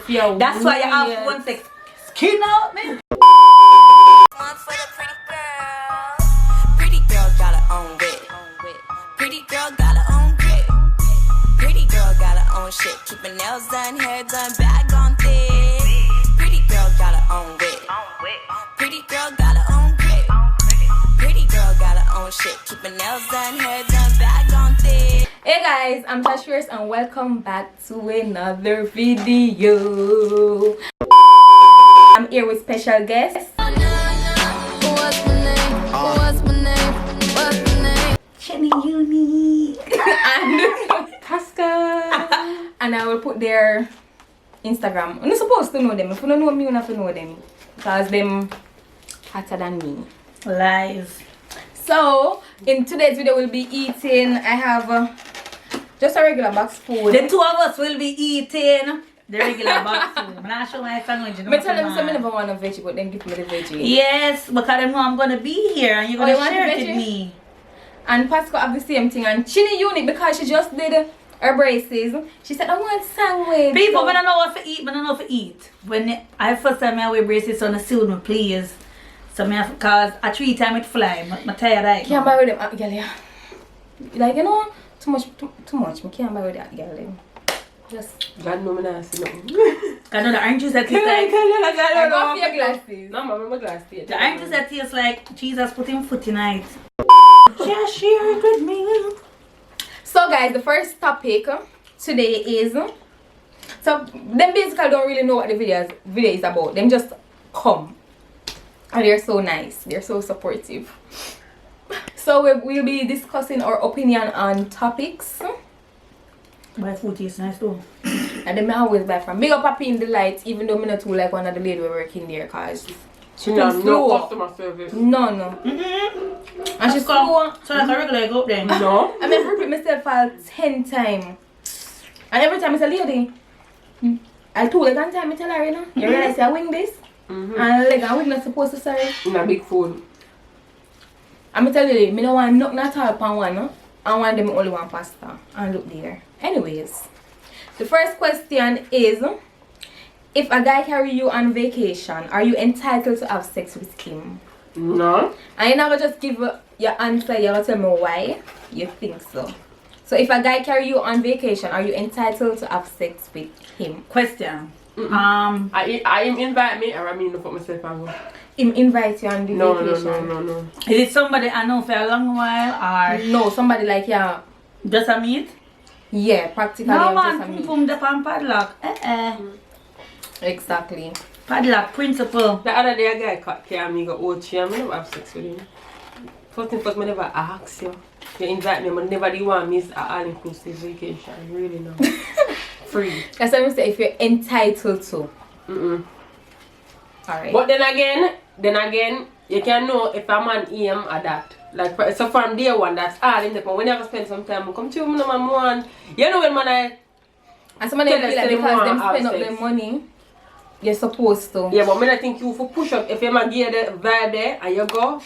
fear. That's why you have one sex skin out, man. One for the pretty girl. Pretty girl got her own whip. Pretty girl got her own grip. Pretty girl got her own shit. Keep her nails done, hair done, bag on thick. Pretty girl got her own whip. Pretty girl got her own grip. Pretty girl got her own shit. Keep her nails done, hair done, bag on thick. Hey guys, I'm Tash and welcome back to another video. I'm here with special guests. What's my name? What's my name? What's my name? Chinnyunique and Pascoe. And I will put their Instagram. I'm not supposed to know them. If you don't know me, you have to know them. Because them hotter than me. live. So, in today's video, we'll be eating. I have just a regular box food. The two of us will be eating the regular box food. I'm not sure my sandwich. I tell them some never want a veggie, but then give me the veggie. Yes, because I know I'm gonna be here and you're gonna share it with me. And Pascoe have the same thing. And Chinnyunique, because she just did her braces, she said, I want sandwich. People, so, when I know what to eat, when I know what to eat. When I first time I wear braces, so I suit me, please. So I have, cause I 3 times it fly. I'm tired of it. Can't buy with them, girl, yeah. Like, you know, too much. I can't buy with that, girl. Just. God no, I see nothing. I know the orange juice that tastes like. I go for your glasses. No, my glasses. The orange juice that tastes like Jesus put him foot in it. Just share it with me. So, guys, the first topic today is. So, them basically don't really know what the video is about. Them just come. And they're so nice. They're so supportive. So, we'll be discussing our opinion on topics. My food tastes nice too. And then I always buy from Big Up Papi in the lights, even though I'm not too like one of the lady we working there, cause She no customer service. No. And she's slow. So that's a regular go up there. No. I mean, repeat myself for 10 times. And every time I say, lady, I'll tell her one time I tell her, you know, you realize I wing this? And like, I wing not supposed to sorry. In a big food. I'm tell you, I don't want nothing at all upon one, no? I want them only one pasta. And look there. Anyways, the first question is, if a guy carry you on vacation, are you entitled to have sex with him? No. And you never just give your answer, you gotta tell me why you think so. So if a guy carry you on vacation, are you entitled to have sex with him? Question. I him invite me or I mean to put myself and go. Him invite you on the vacation? No. Is it somebody I know for a long while or No, somebody like, yeah. just a meet? Yeah, practically No just a man, meet. pum the pan padlock. Exactly. Padlock principle. The other day a guy came me go Ochi and I never have sex with him. First thing first, I never ask you. You invite me, but never do you want miss an all-inclusive vacation. Really no. Free. That's what I'm saying, if you're entitled to. Alright. But then again, you can know if a man aim at that. Like so from day one, that's all in the point. When you ever spend some time, come to me, no man want. You know when man And somebody feel like because them spend up sex. their money, you're supposed to. Yeah, but I think you for push up if you man give the vibe there and you go,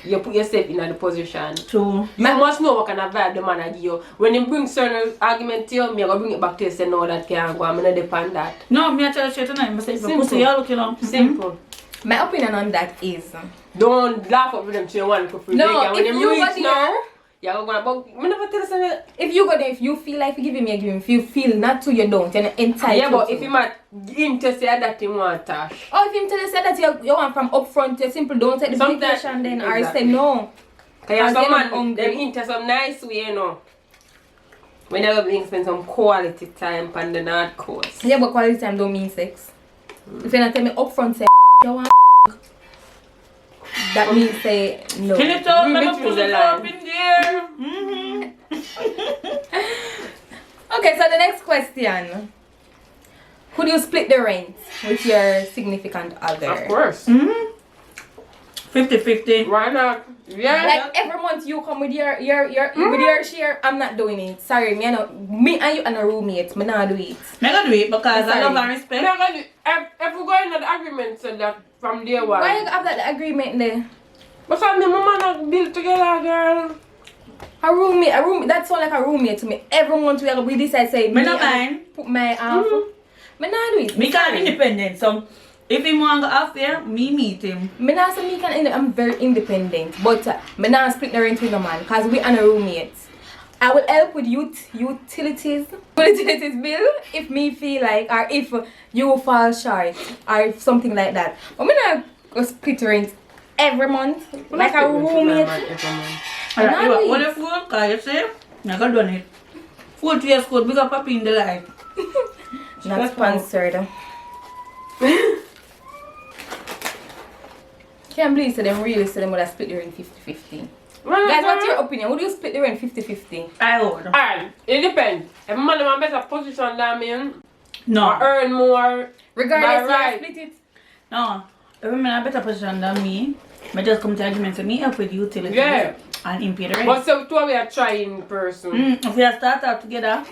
you put yourself in the position. True. You must know what kind of vibe the man I give you. When he bring certain argument to you, me I go bring it back to you say no that can't go. I'm not depend that. No, me I tell you straight tonight. I say if you pussy you looking up. Simple. My opinion on that is Don't laugh up with them to your one for free. no, when if them you reach go there, now, you're going to I never tell you something. if you go there, if you feel like you giving me, give him. If you feel not to, you don't. You're entitled. Yeah, but to. if you might him to say that you want Tash. or if him tell you say that you want from up front, you simply don't take the Sometimes- vacation then, or exactly. say no. Because some they're man, hungry. them into some nice way, you know. When you're going to spend some quality time on the North Coast. Yeah, but quality time don't mean sex. If you not tell me up front, say you want that means say no. Can you tell me Read my between pussy the up lines. in there? Okay, so the next question. Could you split the rent with your significant other? Of course. 50-50. Why not? Yeah. Like every month you come with your with your share, I'm not doing it. Sorry, me and you and a roommate, me not do it. Me gonna do it because I love and respect. If we go in the agreement so that from day one. Why you have that agreement there? But some of my mama not build together, girl. A roommate, that's all like a roommate to me. Every month we decide say Me not mind. put my Me not do it. Me can't independent. So if he want to go off there, me meet him. Me not say me can. I'm very independent, but me not split the rent with no man, cause we are no roommates. I will help with utilities bill if me feel like, or if you fall short, or if something like that. But me not go split rent every month like a roommate. Alright, what if food? Cause you say, I got done it. Food years good, big up Papi in the life. Not sponsored. Can't believe so them really say them would have split the rent 50-50. Guys, what's your opinion? Would you split the rent 50-50? I would. Alright, it depends. If a man in a better position than me, No. or earn more, Regardless, right. you split it. No. If I'm in a better position than me, I just come to agreement with me help with utilities and him pay the rent. But so two we are trying person. If we start out together,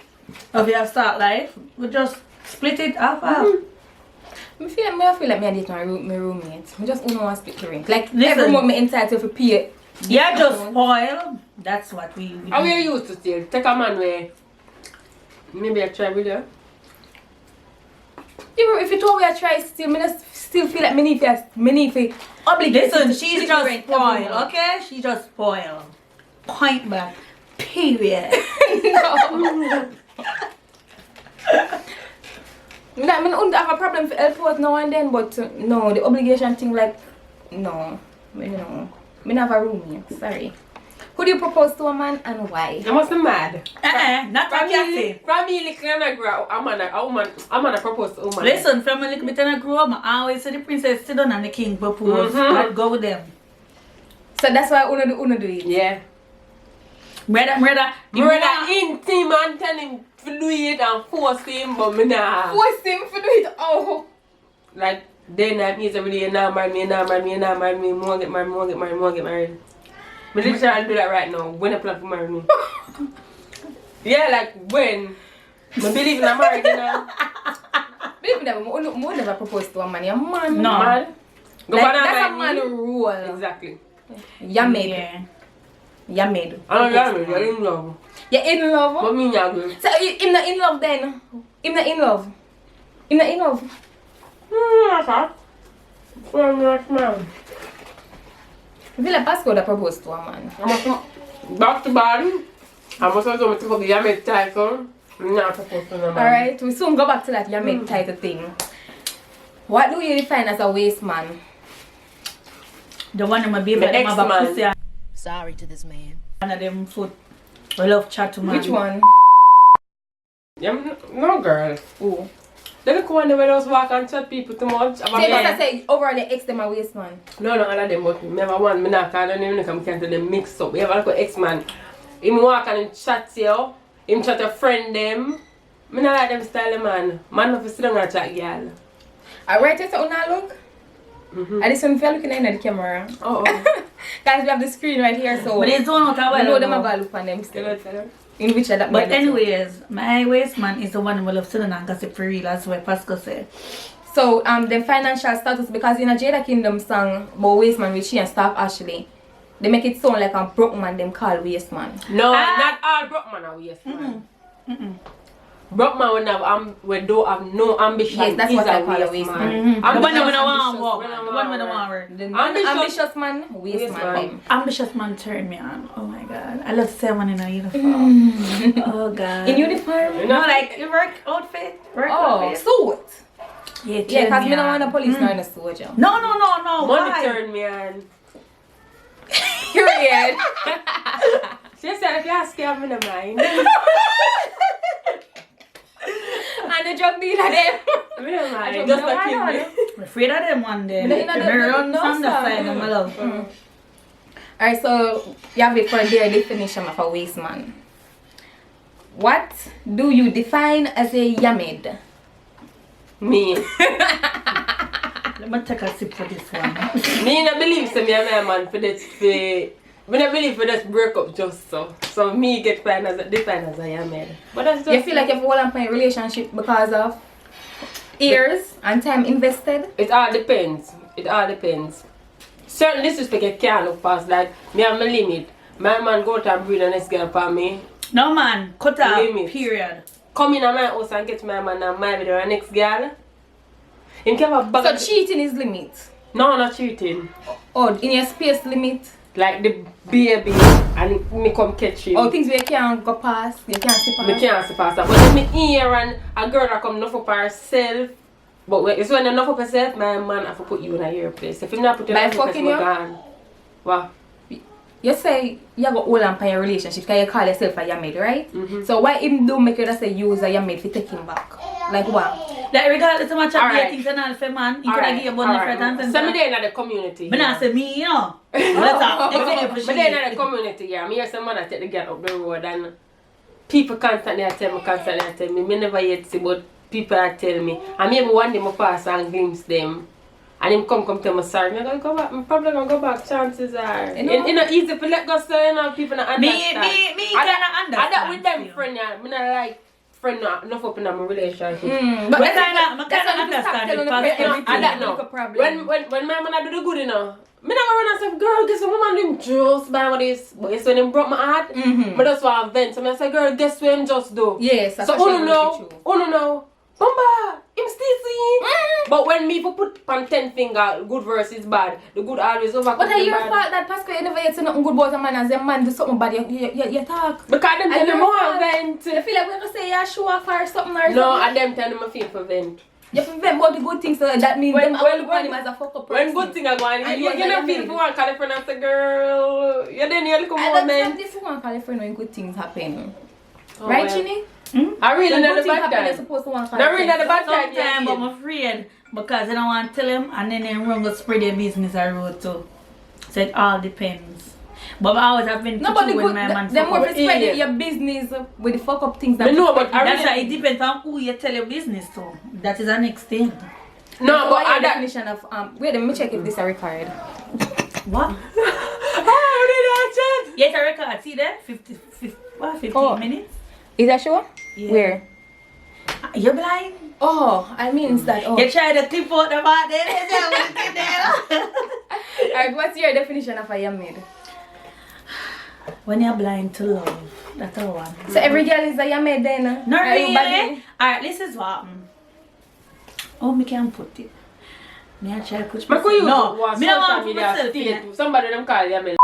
if we start life, we just split it half. I feel like me date my roommate. I just don't want to split the rent. Like Listen. every month me entitled to pay. Yeah, just spoil. That's what we do. How we used to still take a man where maybe I try with you. Even if you told me I try still, me still feel like me need to obligate. Listen, to she's split the just rent every month. spoiled, okay? She just spoiled. Point back. Period. No. Like, I don't have a problem for help out now and then, but no, the obligation thing, like, no. Me not have a roommate, sorry. Who do you propose to a man and why? I must be mad. Not a cafe. Family can grow. I'm gonna propose to a woman. Listen, from a little bit and I grew up, I always say the princess sit down and the king propose. I'd go with them. So that's why Uno do it. Yeah. Brother, Intim and tell him to do it and force him, but me nah. Force him to do it. Oh. Like, then I'm easy every day, now marry me, more get married. Me literally do that right now, when I plan to marry me. Yeah, like when. I believe in a marriage, you know. Believe me, I never propose to a man. You're a man. No. Man. Go Like, banana that's a like man me. rule. Exactly. You're made. Yeah. You're made. I don't got me, you're in love. You're in love? But me not good. So, him not in love then? Him not in love? Him not in love? That's all. Well, not man. I feel like Pascoe that proposed to a man. I must back to body. I must also take up the Jamaican title. I'm not supposed to know. Alright, we soon go back to that Jamaican title thing. What do you define as a waste man? The one in my baby, The them have a ex-man. pussy and Sorry to this man. one of them foot. We love chat to man. Which one? Yeah, no girl. Oh. They look one where those walk and chat people too much. Say, because I say overall the ex them a waste man. No, all of them, but me have one, me not call them, me come to them mix up. We have a little ex-man. Him walk and him chat you, him chat a friend them. Me not like them style, man. Man, not sit down and chat, girl. Alright, that's how you look? And this one, if you're looking at the camera. Oh. Guys, we have the screen right here, so But it's one out of I know them well. are going to look on them still. Tell her. In which that But anyways, my waist man is the one who love sitting and gossip for real, as what Pascoe said. So, the financial status, because in a Jada Kingdom song about waste man with she and Staff Ashley, they make it sound like a broke man them call waste man. No, not all broke man are waste man. Broke man we don't have no ambition. Yes, that's is what I a call a waste waste man. The one Ambitious, when I want ambitious, walk, when I the want one when I work. want work. The Ambitious- ambitious man, waste Waste man man. them. Ambitious man turned me on. Oh my god. I love someone in a uniform. Oh god. In uniform? No, like your work outfit. Work Oh, outfit. suit. Yeah, Yeah, because me me don't want a on. police nor in a soldier. No. Money Why? turned me on. Period. She said if you ask her, me no mind. And the drug dealer them. Me no mind. No, Just I like don't. him. I'm afraid of them one day. No, Me run no, from the sir. side of my love. Alright, so you have it for their definition of a waste man. What do you define as a yamid? Me. Let me take a sip for this one. Me no believe so me and my man for this me no believe for this break up just so. So me get defined as a yamed. But that's just You feel like you have a whole point relationship because of years and time invested? it all depends. It all depends. Certain disrespect you can't look past, like me have my limit. My man go out and breed the next girl for me. No man, cut off. Limit. Period. come in at my house and get my man and my video and next girl. Him can have a bag So of... cheating is limit. No, not cheating. Oh, in your space limit. Like the baby and me come catch him. Oh, things where you can't go past, you can't see past. Me can't see past that. But then me hear and a girl that come enough up herself. But it's when enough up herself, my man have to put you in your place. If you not put you in your place, you're gone. What? You say you got hold on for your relationship because you call yourself a your maid, right? So why him do make you just say you as a your maid to take him back? Like what? Like regardless of much of Alright. things and all for man, you could have give a bun for that. So me there in the community. But not say me, you know. Let's talk. But then in the community, yeah, me hear some man that take the girl up the road and people constantly tell me, me never yet see, but people are tell me. And maybe one day I pass and glimpse them. And him come tell me sorry. I'm gonna go back. I'm probably gonna go back. Chances are. It's not easy to let go so you know people not understand. Me kinda understand. I that with them friend, yeah. Me not like friend not enough up in my relationship. But I kinda understand it. I don't know. When my man do the good, you know. Me not gonna run and say, girl, guess what man him just buy what this. But it's when him broke my heart. But that's why I vent. So I say, girl, guess what him just do. Yes, that's so what know. Bumba, him still see. But when me put on 10 finger, good versus bad, the good always overcome. But are your fault that Pascoe you never yet say nothing good about a man as a man do something bad, you talk. Because them tell them more vent. You feel like we're gonna say you show off or something or something? No, and them tell them I feel for vent. You feel vent about the good things, so that means them when him as a fuck up person. When good thing are going, And you you don't like feel for one California and say, girl, you're then you look a I moment. don't if one California when good things happen. Oh, right, well. Chinny? I really When know good the things bad happen, you're time. supposed to want No, really know the bad time. Sometimes, but I'm afraid because I don't want to tell him and then they run go spread their business I road too. So it all depends. But I always have been Nobody when good. my man Them fuck more up. spread your business with the fuck up things that. I know, but I That's really... why it depends on who you tell your business to. That is the next thing. No, but what I your that... definition of wait, let me check if this is a record. What? How did I check? Yes, a record. See there? 15 Oh. minutes. Is that sure? Yeah. Where? You're blind? Oh, I mean it's that. Oh. You try to clip out the part there. Alright, what's your definition of a young maid? When you're blind to love. That's the one. So every girl is a young maid then? Not Everybody? really. Alright, this is what. Oh, me can put it. Me I try to put I could use no, one me don't social want to put media myself state. in it. Somebody them call you,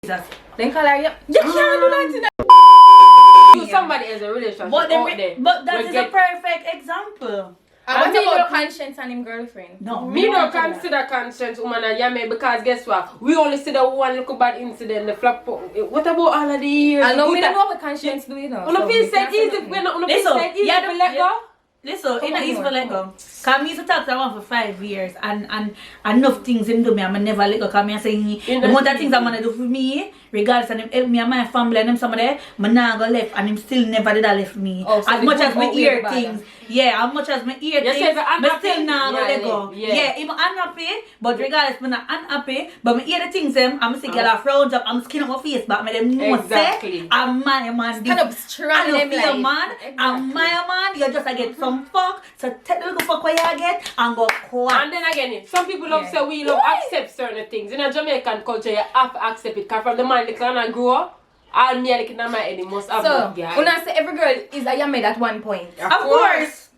Jesus. Then call her young. You can't do that in a You somebody has a relationship But, out there. but that will is get- a perfect example. what about conscience and him girlfriend? No, Me don't want to do that. consider conscience woman and yame because guess what? We only see the one little bad incident, the flap. What about all of the years? I know we Good don't that- know what conscience do, you know. On the so feel we said can't say easy, nothing. we're not on the Listen, feel said easy yeah, to let go. Listen, Come it's not on, easy come to on, let come go. Cause me used to talk to one for 5 years and enough things him do me, I'm never let go. Cause me I say the amount of things I'm gonna do for me, regardless of him help me and my family and them some of them, I nah go left and him still never did left me. Oh, so as the much good as me outweigh hear the bad. things. Yeah, as much as me hear You say things, if you're me unhappy, still nah go yeah, let go. yeah. Yeah, I'm unhappy, but regardless me not unhappy, but me hear the things them, I'm see girl a frown up, I'm skin up my face back, me them know Exactly. say I'm my man. Kind of strong I in don't them feel life. man, I'm my man, you just get some fuck, so take the little fuck what you get and go quack. And then again, some people love say we love accept certain things. In a Jamaican culture, you have to accept it. Cause from the man little and grow up, all me like in my head, he must have So, love, guy. when I say every girl is a young maid at one point. Of course.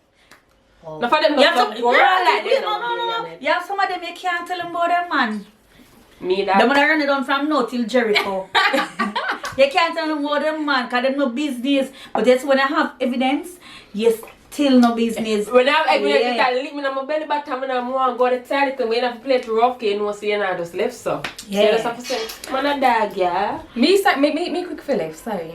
Now for them, You have not some, go around like yeah, them. no. You have some of them you can't tell them about them man. Me Them that. gonna run it down from now till Jericho. You can't tell them about them man, cause them no business. But that's when I have evidence, you still no business. When I have evidence, Yeah. you can lick me on my belly button and I'm going to go to the toilet and we have to play it rough, you know, so you know, just left so. Yeah. So you just have to say, man a dog, yeah. Me start me quick for life, sorry.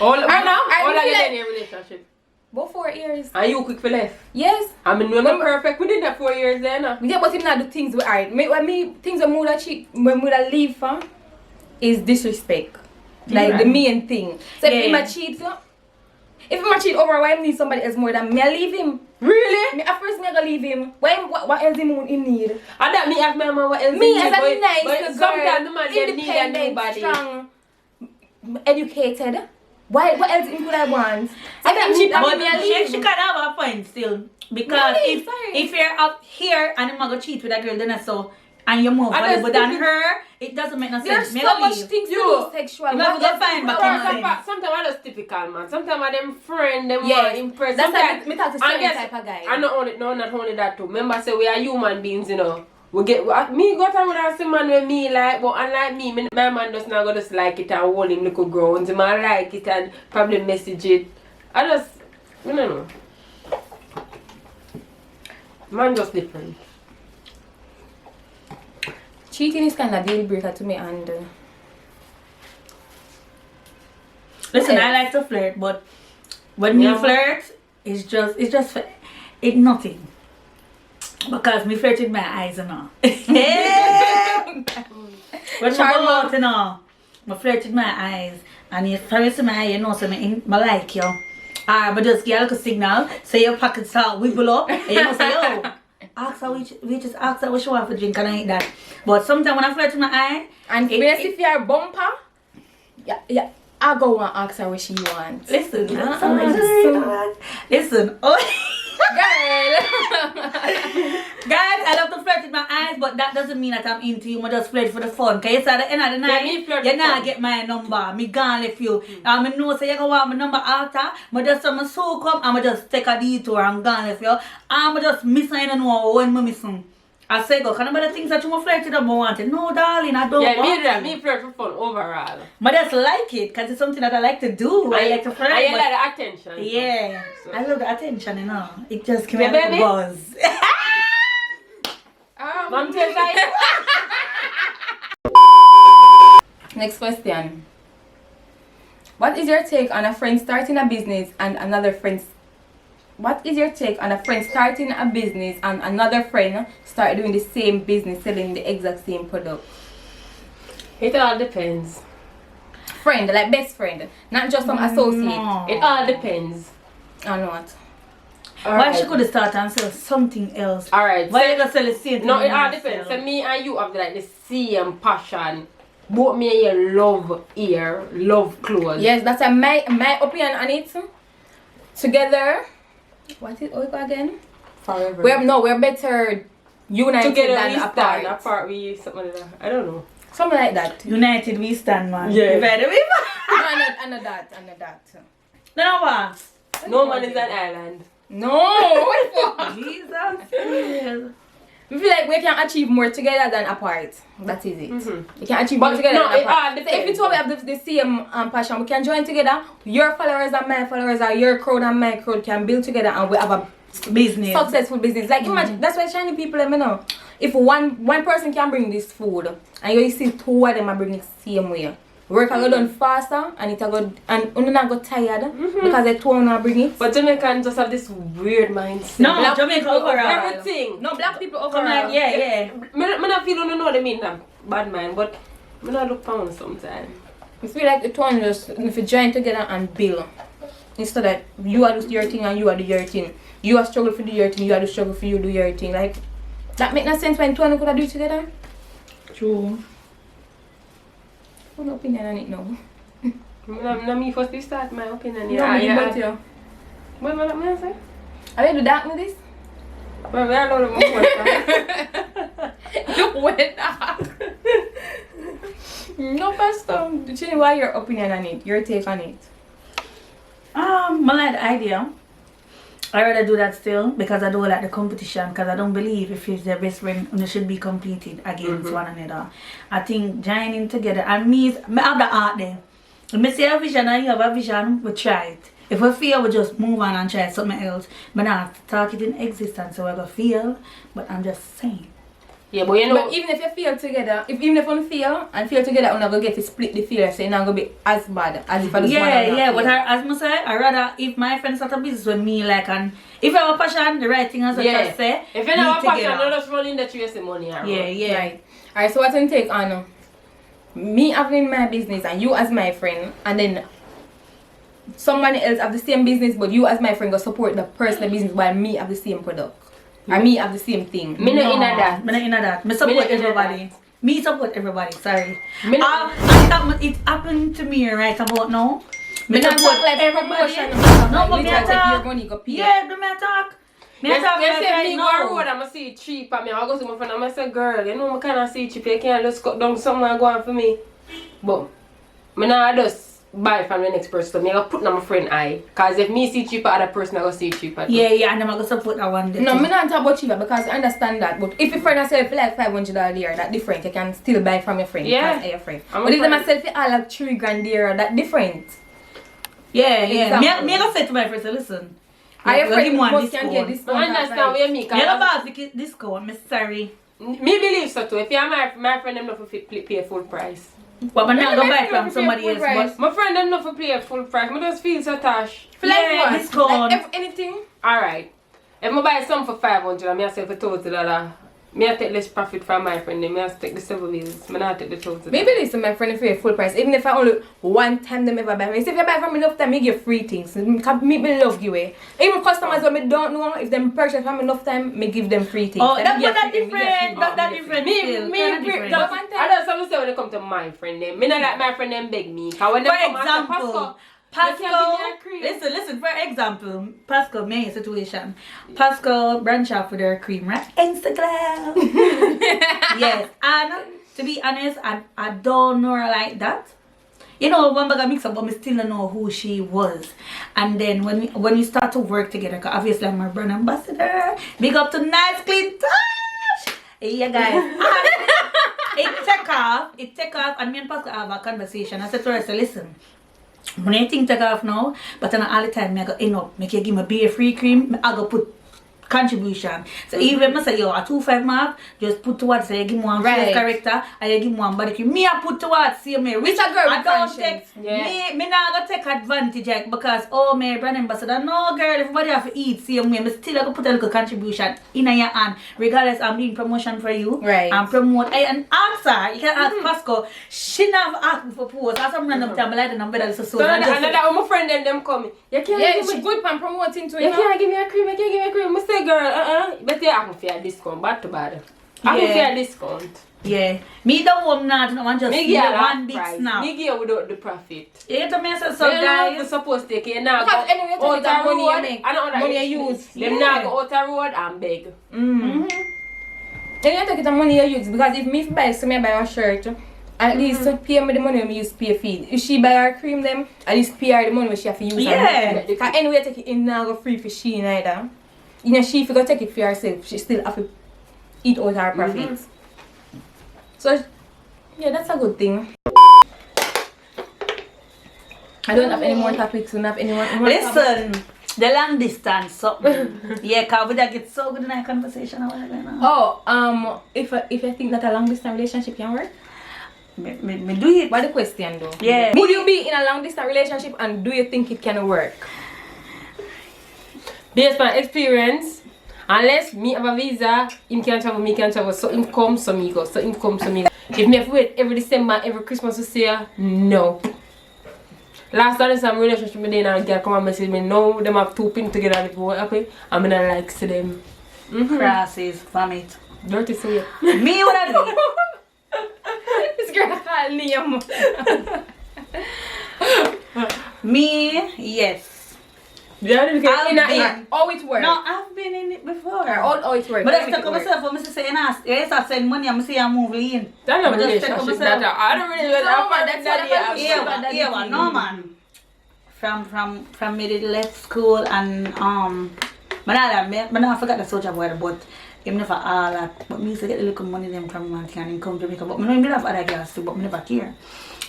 All I of feel you like- in your relationship. About 4 years. And you quick for left. Yes. I mean, we're not perfect. We did that 4 years then. Yeah, but him not do things with alright. When me things when mood cheat when mood leave for is disrespect. Like Right. the main thing. So Yeah. if him a cheat, if him a cheat over why him need somebody else more than me, I leave him. Really? Me at first me I go leave him. Why him what else him need? And that me ask my mama what else Me he as need, a but nice girl, sometimes the man they need a independent, new body. strong, educated. Why what else him could I want? I think think she- cheat But me I she leave. can have a point still. Because Really? Sorry. if you're up here and I'm gonna cheat with a girl, then I so and you're more I valuable just than think her, it doesn't make no There's sense. so much things to do sexual. You have to go find back in sense. Sometimes I just typical, man. Sometimes I them friend, them Yes. more impressed. That's Sometimes- like me talk to I certain guess- type of guy. I not only that too. Remember, I say we are human beings, you know. Me go down with us, man with me like, but unlike me, my man does not go just like it and hold him little grounds. He might like it and probably message it. I don't know. Man just different. Cheating is kind of deal breaker to me, and Listen, I like to flirt, but when me flirt, it's nothing. Because me flirt with my eyes and all. When I go out and all, I flirt with my eyes. And if I see my eye, you know, so I like you. But just get a signal, so your pocket start wiggle up, and you know, say, yo, ask her, we just ask her what she want for drink and I eat that. But sometimes when I flirt with my eye, and if you're a bumper, yeah, I go and ask her what she wants. listen, Girl. Guys, I love to flirt with my eyes, but that doesn't mean that I'm into you. I just flirt for the fun. Cause it's at the end of the night, me flirt you for not fun. get my number. Me gone left you. I know say you go want my number after. I just some so come. I just take a detour and gone left you. I just miss I don't know when I miss them. I say go, can I the things that you want flirt with them want it? No, darling, I don't want it. Me flirt for fun overall. I just like it because it's something that I like to do. I like to flirt. I but- like the attention. yeah, So- I love the attention, you know. It just gives me Yeah, a little baby. buzz. Mom tells like Next question. What is your take on a friend starting a business and another friend? What is your take on a friend starting a business and another friend start doing the same business, selling the exact same product? It all depends. Friend, like best friend, not just some associate. No. It all depends. I know what. Why she could start and sell something else? Alright. Why you gonna sell the same thing? No, it you all wanna depends. sell? So me and you have like the same passion. Both me and you love ear, love clothes. Yes, that's my opinion on it. Together, what is it again? Forever. We're better united Together than we apart. stand. Apart we something like that. I don't know. Something like that. United we stand, man. Yeah. You better be. No, I know that. No, what? No man is an island. No, what the fuck? Jesus. We feel like we can achieve more together than apart. That is it. We can achieve more But together no, than it apart. all So if depends. we two have the same passion, we can join together. Your followers and my followers, or your crowd and my crowd can build together, and we have a Business. successful business. Like imagine, that's why Chinese people, let me know. If one person can bring this food, and you see two of them are bringing the same way, work a go done faster, and it a go and you not go tired because they two are bring it. But Jamaicans just have this weird mindset. No, Black Jamaica people, overall. everything. No, black people Come overall. on, yeah. Me not feel no they mean that bad mind, but me not look pound sometimes. I feel like the two of just if you join together and build. Instead of you are do your thing and you are do your thing. You are struggle for do your thing, you are do struggle for you do your thing. Like that make no sense when two of them could do it together. True. What opinion on it now? No, me first to start my opinion. No, me but you. What I say? Are you do that with this? Well, we are not more. Look wet up. No, Pastor. Chinny, what your opinion on it? Your take on it? I like the idea. I rather do that still because I don't like the competition because I don't believe if it's their best friend they should be competing against one another. I think joining together and me have the art there. If I see a vision and you have a vision, we try it. If we fail, we just move on and try something else. But not talk it in existence so I go fail. But I'm just saying. Yeah, but you know. But even if you fail together, even if you fail and fail together, you're not going to get to split the failure, so you're not going to be as bad as if I just Yeah, but as I say, I rather if my friends start a business with me, like, and if I have a passion, the right thing as I just say, if you have a passion, together. you just run in the chase the money around. Yeah. Right. Alright, so what's your take on me having my business and you as my friend, and then someone else have the same business, but you as my friend go support the personal business while me have the same product? Or me have the same thing? Me not in that. Me not in that. Me support Me not in everybody. Me support everybody. Sorry. Me not- It happened to me right about now. Me Me not support talk like everybody. promotion. No, but me Literally, talk. you're going to go pay. Yeah, do me talk. Me I talk They like say right me go now. road, I'ma see it cheap, and me I go to my friend, I'ma say, girl, you know, I cannot see it cheap, you can't just cut down somewhere and go on for me. But, me not just buy from the next person, so me I go put on my friend eye. Cause if me see cheaper, other person I go see cheaper too. Yeah, and I'm going to support that one. No, me not talk about cheaper because I understand that. But if your friend has sell for like $500 a year, that different. You can still buy from your friend. Yeah. Because your friend. I'm But a if them friend. sell for all like $3,000 a year, that different. Yeah. Example. Me I go say to my friends, listen. Are your Give friend me one must can get discount. discount? I understand what you mean. You Cause know about the discount, me sorry. me believe so too. If you're my friend, them not for pay full price. But I'm not going to buy friend from pay somebody full else. price. But My friend them not for pay full price. I just feel so Tash. For like Yeah, what? discount. Like anything? Alright. If I buy some for 500 and I sell for $2,000, me I take less profit from my friend. Me I take the 7 bills. Me not take the $2,000. Maybe listen, my friend, if you full price, even if I only one time them ever buy me. So if you buy from me enough time, me give free things. Me love give away. Even customers when me don't know, if them purchase from me enough time, me give them free things. Oh, Them that, give but that free, me give different. free. That different. still. Kinda different. I don't something say when it come to my friend them. Me not like my friend them beg me. Cause when For them come and say, example, Pascoe, you can't give me a Pascoe, cream. listen, for example, Pascoe, me situation. Pascoe branch out for their cream, right? Instagram. Yes, and to be honest, I don't know her like that. You know, one bag of mix up, but me still don't know who she was. And then when we start to work together, cause obviously I'm her brand ambassador. Big up to Nice Clean Tash. Yeah, guys. And it take off, and me and Pascoe have a conversation. I said to her, I said, listen. When anything take off now, but then all the time I go end up, make you give me beer free cream, I go put contribution. So even if I say yo a 2.5 mark, just put towards say you give me one Right. face character and you give me one body cream. Me I put towards see me which a girl I with don't conscience. take Yeah. me not gonna take advantage like because oh my brand ambassador. No girl, everybody have to eat same way. Me still I go put a little contribution in your hand. Regardless I'm doing promotion for you. Right. And promote and ask her. You can ask Pascoe. She never asked me for post. That's some random time I like the number that's so So another my friend them coming. You can't Yeah, give she me good pan promoting to You you. can't give me a cream, you can't give me a cream. I say girl, but you have to a discount, bad to bad. I have Yeah. a discount. Yeah. Me don't want not no one just Me see give the you one one big price. snap. Me give you without the profit. You to me say so So you guys. supposed to take it now. Because anyway, you take it that money you make, money you use. Them now go out the road and beg. Then you take it the money you use because if me buy so me buy a shirt, at least pay me the money when me use pay feed. If she buy her cream them, at least pay her the money when she have to use. Yeah. Because anyway you take it in now go free for she neither. You know she if you go take it for herself, she still have to eat out her profits. So yeah, that's a good thing. I don't have any more topics. Don't have anyone. Listen, the long distance something. Yeah, cause we that get so good in our conversation. I wanna go now. Oh, if you think that a long distance relationship can work, Me do it. what the question though? Yeah. Would you be in a long distance relationship and do you think it can work? Based on experience, unless me have a visa, him can travel, me can travel. So him come, so me go. So him come, so me go. If me have to wait every December, every Christmas to see her, no. Last time some relationship with them and a girl come and message me, no, them have two pin together and what happen, and I don't like see them. Crosses, vomit. Dirty so yeah. Me what I do? This girl called Liam. Me, yes. Yeah, because I've in a been- How it works? No, I've been in it before. How it works? But I stuck on myself for me to say, yes, I send money, I'm say I'm moving in. that's not But just take relationship. myself. That I don't really like No, that. that's That's what daddy. I'm saying. Yeah, no man. From me did left school and but I forgot the soldier boy but him never all that. But me used to get a little money them from one thing and him come to Jamaica. But me know him did have other girls too, but me never care.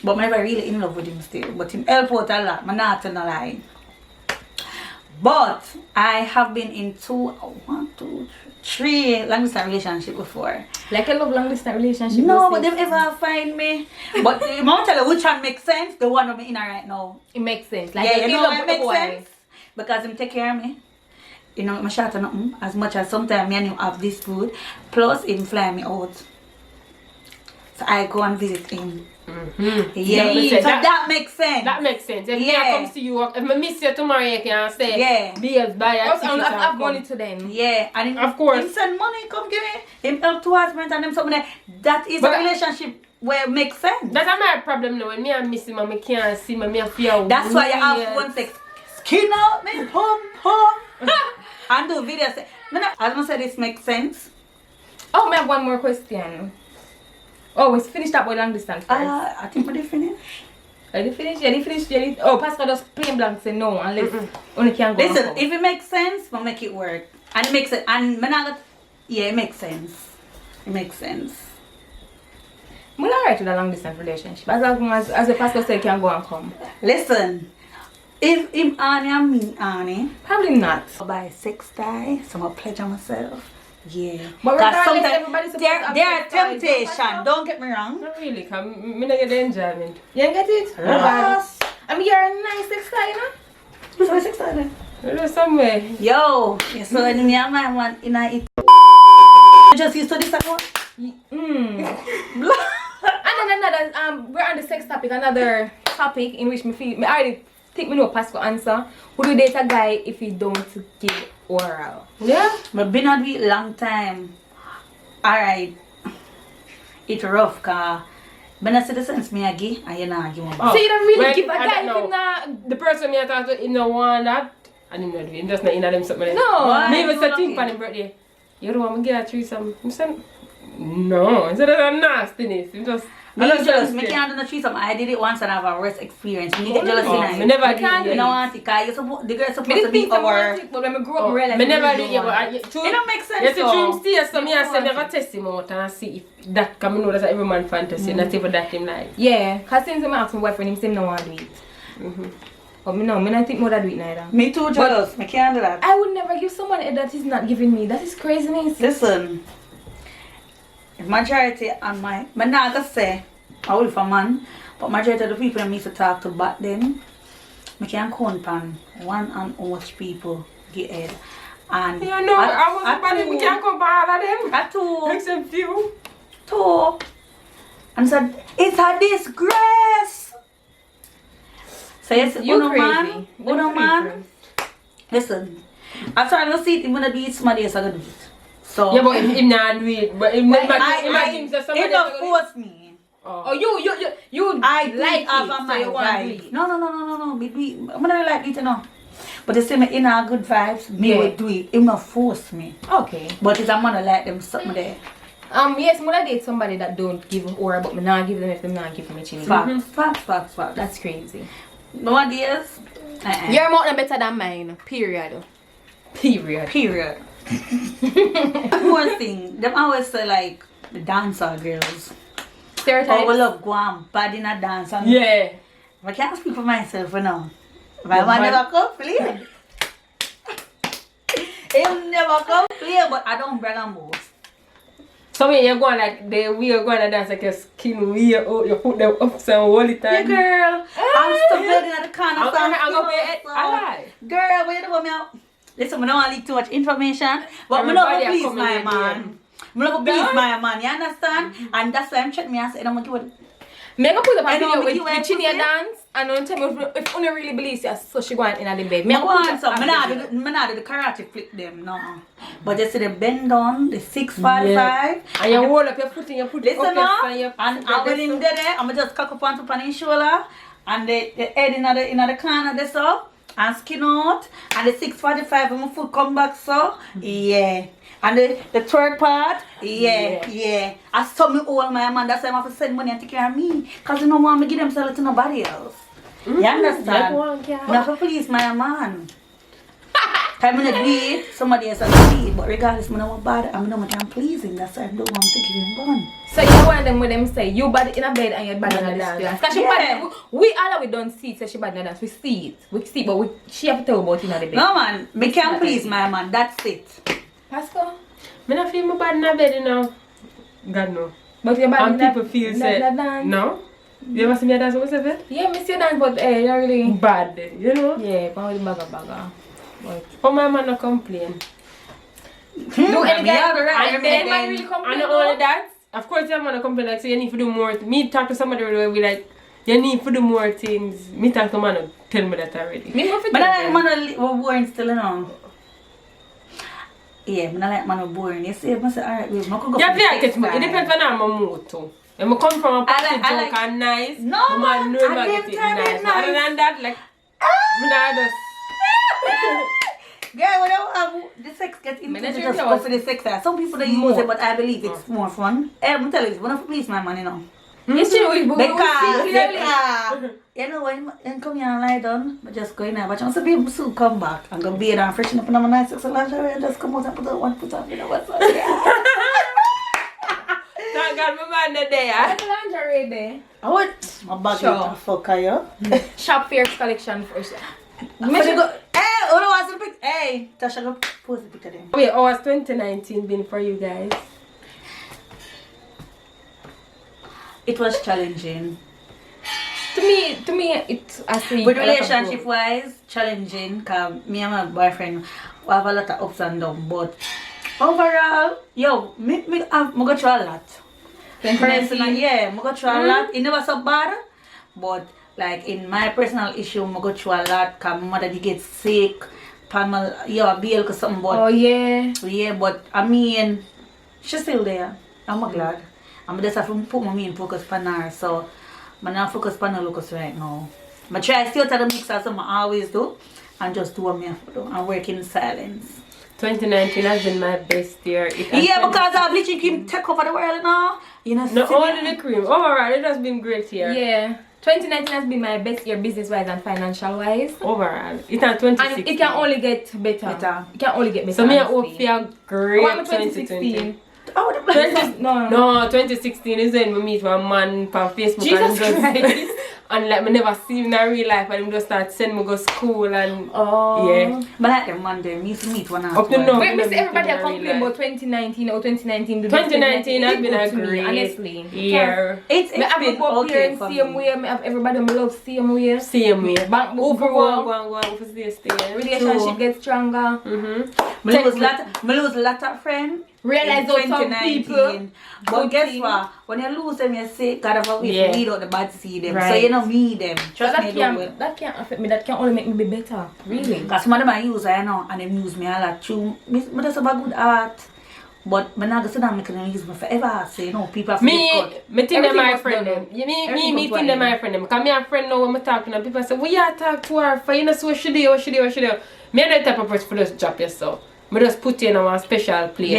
But me never really in love with him still. But him help out a lot. Me not tell no lie. But I have been in 3 long distance relationship before. Like a love long distance relationship. No, you but say? them ever find me. But I'm gonna tell you which one makes sense. The one I'm in right now. It makes sense. Like Yeah, you you in know love it with the makes boy. sense. Because him take care of me. You know, I'm short or nothing. As much as sometimes me and him have this food. Plus him fly me out. So I go and visit him. Yeah, Yeah, so that makes sense. That makes sense. If Yeah. I come to you, if I miss you tomorrow, you can say, Yeah. babes, buy a Also, ticket and I've come. money to them. Yeah, and him, Of course. him send money, come give me. Him help towards me and them something like that is But a relationship where it makes sense. That's my problem now. When me and miss him and I can't see him, I feel That's why you have weird. one sex. Skin out me, pum pum. And do videos. I don't say this makes sense. Oh, I have one more question. Oh, we finished up with long distance first. I think we finished. Are you finished? Yeah, you finished. Yeah, oh, Pascoe just plain blank say no unless only can go. Listen, if it makes sense, we'll make it work. And it makes it. And yeah, it makes sense. It makes sense. I'm alright with a long distance relationship. As long as the Pascoe said, can go and come. Listen, if him Annie and me Annie, Probably not. I'll buy a sex tie, so I'll pleasure myself. Yeah. But Because regardless, sometimes everybody's supposed to have there are sex toys, temptation. Don't get me wrong. Not really, because I don't get the enjoyment. You don't get it? Yes. I mean, you're a nice sex guy, you know? Who's my sex tie then? I do somewhere. Yo, so when me and my man in a it. You just used to this one? And then another, we're on the sex topic, another topic in which I already think we know Pascoe answer. Would you date a guy if he don't give oral? Yeah. But been on it long time. Alright. It's rough, cause when I see the sense me give and you not give one. So you don't really Well, give a I guy don't if he know. not... The person me I talk to, he no want that. And him not do it. He just not in them something. No. Why? Me even No, say no, think okay. for him birthday. You don't want me to get a threesome. I'm saying, no. Instead of that nastiness. I'm just... Me just jealous. Me scared. can't do no threesome. I did it once and I have a worse experience. Me get jealous Oh, in me it. never You did can't it. You know what? Because the girl Me supposed to didn't be think I our... wanted it, but when I grew up, I realized Me never really did don't it, want it. but It don't make sense. you see though. dream still, so me I say want never it. test him out and see if that can know that's every man fantasy, not even that him like. Yeah, because since I asked my boyfriend, him say no want to do it. But me not think more that do it neither. Me too jealous. Me can't do that. I would never give someone a that is not giving me. That is craziness. Listen. Majority on my... I'm not gonna say I will for man. But majority of the people I used to talk to back then, I can count on one and how much people get head. And Yeah, no, I was bad, we can't come by all of them. At two. Except you. Two. And said, it's a disgrace. So yes, You uno crazy. man, uno man. Listen, after I don't see it, I'm gonna do it somebody else, I'm gonna do it. So Yeah, but him not do it. But him not think that somebody it don't else gonna force me. Oh, you I like do have it, a so my you want to do vibe. it. No. Me do it. I'm gonna like it, you know. But they say me in a good vibes, me Yeah. will do it. It will force me. Okay. But if I'm gonna like them something there. Yes, when I date somebody that don't give them aura, but me not give them if them not give me chinny. Facts. That's crazy. Nowadays, Your mouth is better than mine. Period. period. One thing, them always say like the dancer girls. Stereotypes. Oh, we love Guam, bad in a dance. And Yeah. I can't speak for myself for now. My man never come play. He'll never come play, but I don't brag and boast. So when you're going like the way you're going to dance like your skin weird out, you put them up and all the Yeah, time. girl. I'm still blooding at the corner. I'm so gonna pay it. so- Alright. Girl, where you do me out? Listen, I don't want to leak too much information, but I Everybody love to are please coming my in man. I love to please my man, you understand? And that's why I'm checking me and say, I'm going to give it. Me go put up a I know, video me with give her Chinny pussy. dance and don't tell me if you really believes you, so she going in the bed. Me go put want up some. a Me not video. do the karate flip them, no. But you see the bend down, the 645. And you roll up your foot and you put it Listen up now, your and when him there, I'm just cock up on top on his shoulder, and the head in the corner there so, and skin out, and the 645 and my foot come back so, yeah. And the third part, yeah. I saw me all my man, that's why I have to send money and take care of me. Because you don't want me to give them to nobody else. You understand? I have to please my man. I'm going to do it, somebody else has to do it, but regardless, I don't want bad, I know I can please him, that's why I don't want to give him bun. So you want them with them say you bad in a bed and you bad in a dance. Because she bad, we all we don't see it, so she bad in a dance. We see it, but she have to tell about it in the bed. No man, me It's can not please easy. my man, that's it. Pascoe? I don't feel my bad in the bed, you know. God no. But you're bad And in people feel in say, that dance. no. You ever see me dance with myself? Yeah, me see dance, but you're really... Bad, you know. Yeah, but with bagger. But... But my man no complain. Do any me have the guy, right and to then remain. man really complain And though? all of that, of course your man no complain like so you need to do more. Me talk to somebody where we like, you need to do more things. Me talk to man tell me that already. Me want to But I tell like them. man who boring still, you know. Yeah, I like man who boring. You see, I say, alright, we could go Yeah, for play the catch me. It depends on how my mood too. If I come from a party I joke like- and nice, No, my man know man, I I get them it time nice. it But other nice. than that, like, me nah just... Girl, when the sex gets into it, just go for the sex. Some people don't use it, but I believe it's more fun. I'm telling you, it's one of the police, my man, you know. Yes, you know, Because, you know, when come here and lie down, but just go in there, but you want to be able to come back. I'm going to be there and freshen up in my nice sexual lingerie and just come out and put on one foot on, you know what's up. Thank God my man not there. What's the lingerie there? I want my bag Sure. fuck are you? Shop Fierce collection first. Hey, who wants to pick? Hey, Tasha, go post the picture then. Wait, how has 2019 been for you guys? It was challenging. To me, it's I think. With relationship wise, challenging. Cause me and my boyfriend we have a lot of ups and downs, but overall, yo, me go through a lot. Personally, yeah, me go through a lot. It never so bad, but like in my personal issue, me go through a lot. Cause my mother did get sick. Pamela, yeah, be able to something, but Oh yeah. yeah, but I mean, she's still there. I'm glad. I'm just have to put my main focus on her, so I'm not focus on her locus right now. But try still to the mix as I always do, and just do what I have to do and work in silence. 2019 has been my best year. Yeah, because our bleaching cream take over the world now. You know, not only the cream. Overall, it has been great here. Yeah. 2019 has been my best year business wise and financial wise. Overall, it's not 2016. And it can only get better. It can only get better. So me I hope for a great What about 2020. 2016? oh, the 2016 is when we meet one man on Facebook Jesus and Christ. and like me never see him in real life and him just start sending me go school and Oh. yeah. But like them one day, me used to meet one Up to now. Wait, me Mr. Everybody are in real complaining life. about 2019 or 2019. 2019 has been a to me, great honestly. year. It's Me have been a couple okay parents for same me. way. Me have everybody me love same way. Same way. Bank book Over grow. go on for stay. Relationship gets stronger. Me lose lot of friends. Realize in that some people. But good guess thing. what? When you lose them, you say, God have a way Yeah. to weed out the bad see them. So Right. you don't need them. So Trust me, that can't affect me. That can only make me be better. Really. Because some of them I use, I know, and they use me a lot too. Me just have a good heart. But I'm not going to sit down and make them use me forever. So, you know, people have to Me think them Everything my was friend done. them. Me Everything was think them done. my friend them. Because me a friend now when me talking and people say, we you talk to her for you know so what she do. Me a the type of person for just drop yourself. Me just put you in a special place.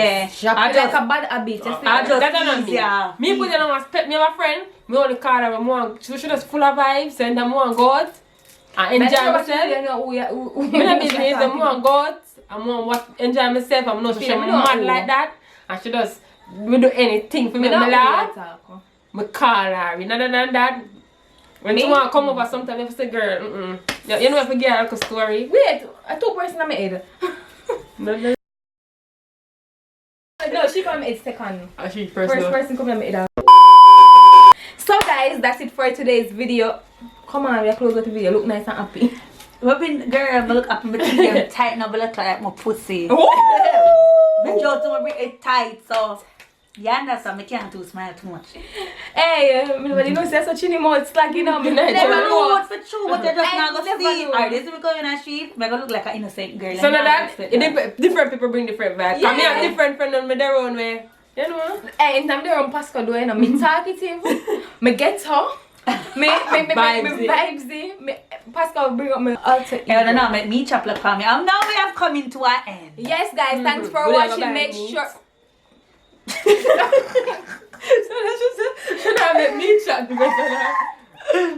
Yeah. I I like just, a bad habit. Just I say just That's not me. easier. Me put you in a me have a friend. Me only call her more. She just full of vibes. Send them more God. And enjoy myself. Me not business. I'm more God. I'm more enjoy myself. I'm not She feeling me know mad who. like that. And she just me do anything for me. Me laugh. Me call her. You know that. When Me? someone come over sometimes, you have to say, girl, you know if you get a story. Wait, I took person in my head. No, No, she come in second. she First first. person come in my head. So guys, that's it for today's video. Come on, we are close with the video. Look nice and happy. We've been, girl, I look up and I'm tighten up a little like my pussy. Woo! But just to bring it tight, so you understand, I can't do smile too much. Hey, you know, say so Chinny more. It's like, you know, me Never never know know. what's for true, but you just I not gonna never see. know. Alright, this is because you're in a sheet, I'm gonna look like an innocent girl. So and now not that expect different people bring different vibes. Yeah. Yeah. Me have different friends on me their own way. You know? Hey, in time they're on Pascoe doing, you know, me talkative, me get her, me vibesy, me Pascoe bring up my alter ego. Yeah, no, me chop like for me. Now we have come into an end. Yes, guys, thanks for Whatever watching. that Make means. sure. So that's just should have let me chat together.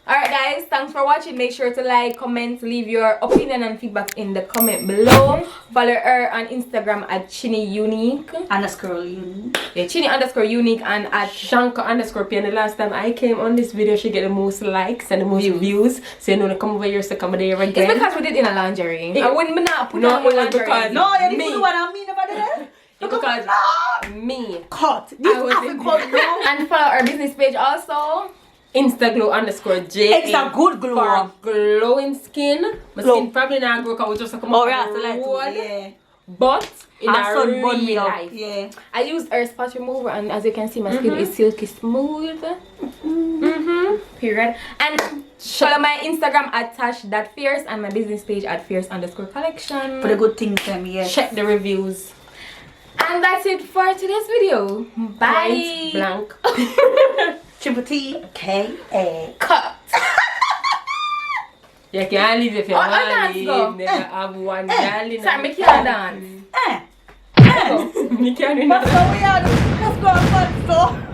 Alright guys, thanks for watching. Make sure to like, comment, leave your opinion and feedback in the comment below. Follow her on Instagram at Chinnyunique. Underscore you. Yeah, Chinny_unique and at Shanka_P. And the last time I came on this video, she get the most likes and the most views. So you know, come over here, so come there it's again. because we did in a lingerie. I wouldn't not put No, on it was lingerie. because- No, you Me. didn't do what I mean about that. Because me. Cut. This I was have in to cut now. And follow our business page also. Instaglow_J. It's a good glow. For glowing skin. My Glow. skin probably not grow because we just come Oh, up yeah, on so the like, road. yeah. But in Our a son bun me real up. life. Yeah. I used our spot remover and as you can see my skin is silky smooth. Period. And follow my Instagram at Tash.fierce and my business page at fierce_collection. For the good things, yes. Check the reviews. And that's it for today's video. Bye. Point blank. Triple T K A. Cut. You can't leave if you want to dance leave. go. Never have one darling. Sorry, me can't dance. Eh. You can't do Pascoe, that. we are. Pascoe, Pascoe.